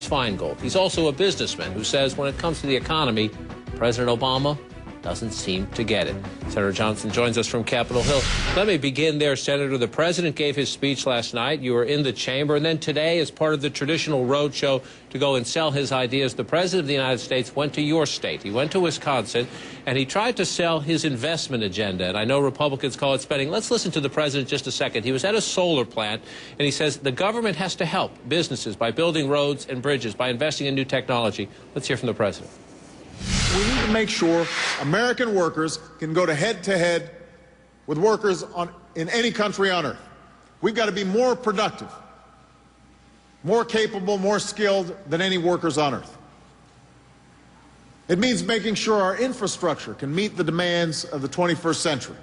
Feingold. He's also a businessman who says when it comes to the economy, President Obama doesn't seem to get it. Senator Johnson joins us from Capitol Hill. Let me begin there, Senator. The president gave his speech last night. You were in the chamber. And then today, as part of the traditional road show to go and sell his ideas, the president of the United States went to your state. He went to Wisconsin, and he tried to sell his investment agenda. And I know Republicans call it spending. Let's listen to the president just a second. He was at a solar plant, and he says the government has to help businesses by building roads and bridges, by investing in new technology. Let's hear from the president. We need to make sure American workers can go head-to-head with workers in any country on earth. We've got to be more productive, more capable, more skilled than any workers on earth. It means making sure our infrastructure can meet the demands of the 21st century,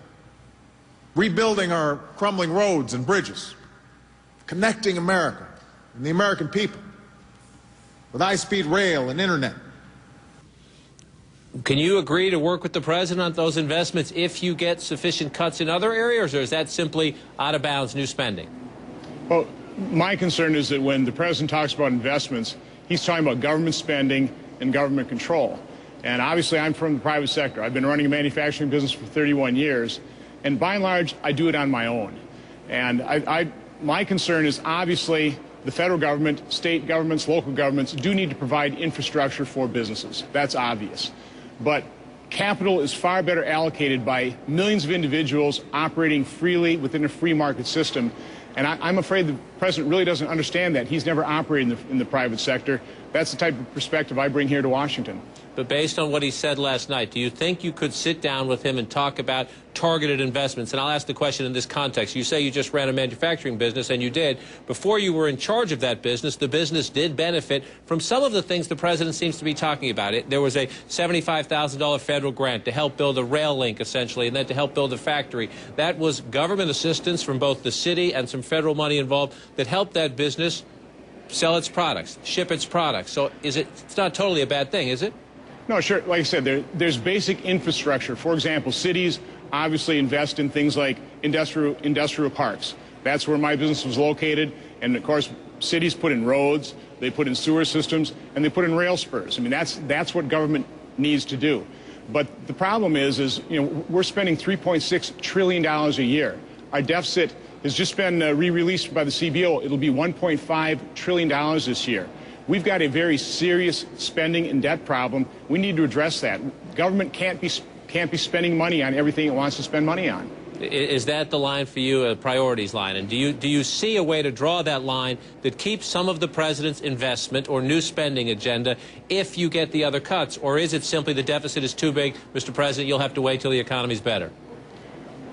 rebuilding our crumbling roads and bridges, connecting America and the American people with high-speed rail and internet. Can you agree to work with the president on those investments if you get sufficient cuts in other areas, or is that simply out of bounds new spending? Well, my concern is that when the president talks about investments, he's talking about government spending and government control. And obviously, I'm from the private sector. I've been running a manufacturing business for 31 years, and by and large, I do it on my own. And my concern is obviously the federal government, state governments, local governments do need to provide infrastructure for businesses. That's obvious. But capital is far better allocated by millions of individuals operating freely within a free market system. And I'm afraid the president really doesn't understand that. He's never operated in the private sector. That's the type of perspective I bring here to Washington. But based on what he said last night, do you think you could sit down with him and talk about targeted investments? And I'll ask the question in this context. You say you just ran a manufacturing business, and you did. Before you were in charge of that business, the business did benefit from some of the things the president seems to be talking about. There was a $75,000 federal grant to help build a rail link, essentially, and then to help build a factory. That was government assistance from both the city and some federal money involved that helped that business sell its products, ship its products. So it's not totally a bad thing, is it? No, sure. Like I said, there's basic infrastructure. For example, cities obviously invest in things like industrial parks. That's where my business was located. And, of course, cities put in roads, they put in sewer systems, and they put in rail spurs. I mean, that's what government needs to do. But the problem is we're spending $3.6 trillion a year. Our deficit has just been re-released by the CBO. It'll be $1.5 trillion this year. We've got a very serious spending and debt problem. We need to address that. Government can't be spending money on everything it wants to spend money on. Is that the line for you, a priorities line? And do you see a way to draw that line that keeps some of the president's investment or new spending agenda if you get the other cuts? Or is it simply the deficit is too big, Mr. President, you'll have to wait till the economy's better?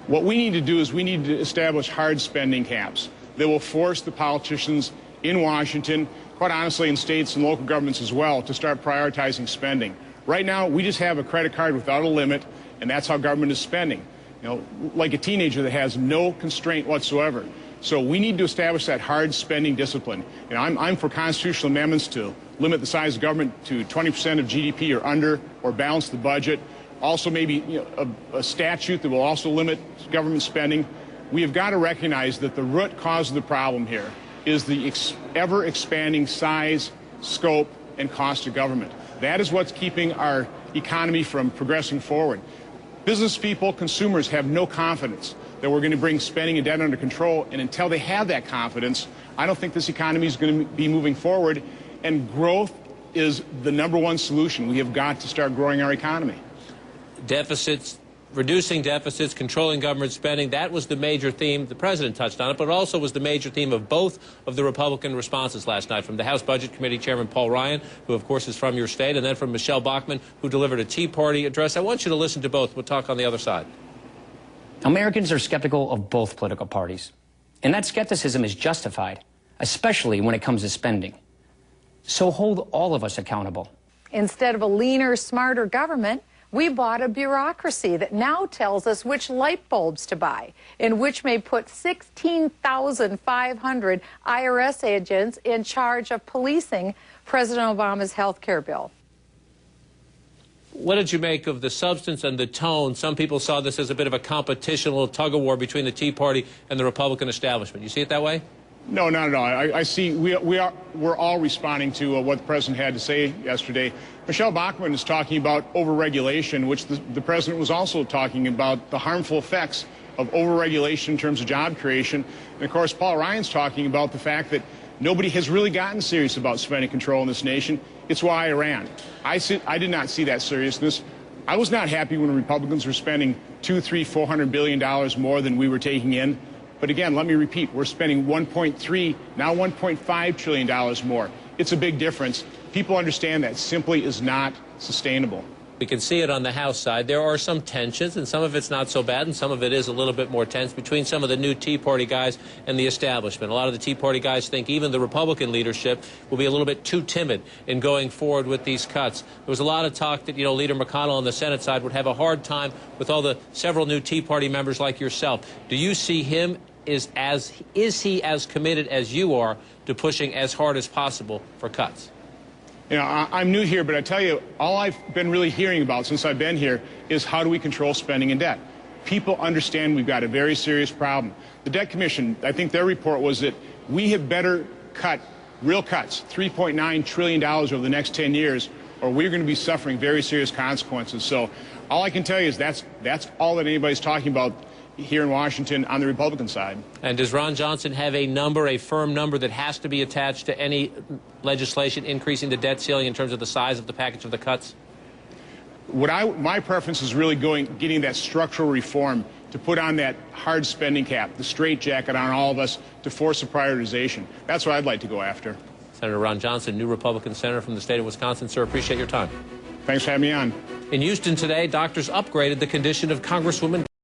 What we need to do is we need to establish hard spending caps that will force the politicians in Washington, quite honestly in states and local governments as well, to start prioritizing spending. Right now, we just have a credit card without a limit, and that's how government is spending. Like a teenager that has no constraint whatsoever. So we need to establish that hard spending discipline. I'm for constitutional amendments to limit the size of government to 20% of GDP or under, or balance the budget. Also maybe a statute that will also limit government spending. We have got to recognize that the root cause of the problem here is the ever-expanding size, scope, and cost of government. That is what's keeping our economy from progressing forward. Business people, consumers have no confidence that we're going to bring spending and debt under control, and until they have that confidence, I don't think this economy is going to be moving forward, and growth is the #1 solution. We have got to start growing our economy. Deficits, reducing deficits, controlling government spending, that was the major theme. The president touched on it, but it also was the major theme of both of the Republican responses last night, from the House Budget Committee Chairman Paul Ryan, who of course is from your state, and then from Michelle Bachmann, who delivered a Tea Party address. I want you to listen to both. We'll talk on the other side. Americans are skeptical of both political parties, and that skepticism is justified, especially when it comes to spending. So hold all of us accountable. Instead of a leaner, smarter government, we bought a bureaucracy that now tells us which light bulbs to buy, and which may put 16,500 IRS agents in charge of policing President Obama's health care bill. What did you make of the substance and the tone? Some people saw this as a bit of a competition, a little tug-of-war between the Tea Party and the Republican establishment. You see it that way? No, not at all. I see we're all responding to what the president had to say yesterday. Michelle Bachmann is talking about overregulation, which the president was also talking about the harmful effects of overregulation in terms of job creation. And of course, Paul Ryan's talking about the fact that nobody has really gotten serious about spending control in this nation. It's why I ran. I did not see that seriousness. I was not happy when Republicans were spending $200, $300, $400 billion more than we were taking in. But again, let me repeat, we're spending $1.3, now $1.5 trillion more. It's a big difference. People understand that simply is not sustainable. We can see it on the House side. There are some tensions, and some of it's not so bad, and some of it is a little bit more tense between some of the new Tea Party guys and the establishment. A lot of the Tea Party guys think even the Republican leadership will be a little bit too timid in going forward with these cuts. There was a lot of talk that, Leader McConnell on the Senate side would have a hard time with all the several new Tea Party members like yourself. Do you see him is he as committed as you are to pushing as hard as possible for cuts? I'm new here, but I tell you, all I've been really hearing about since I've been here is how do we control spending and debt. People understand we've got a very serious problem. The Debt Commission, I think their report was that we had better cut, real cuts, $3.9 trillion over the next 10 years, or we're going to be suffering very serious consequences. So all I can tell you is that's all that anybody's talking about here in Washington on the Republican side. And does Ron Johnson have a number, a firm number that has to be attached to any legislation increasing the debt ceiling in terms of the size of the package of the cuts? My preference is really getting that structural reform to put on that hard spending cap, the straitjacket on all of us to force a prioritization. That's what I'd like to go after. Senator Ron Johnson, new Republican senator from the state of Wisconsin. Sir, appreciate your time. Thanks for having me on. In Houston today, doctors upgraded the condition of Congresswoman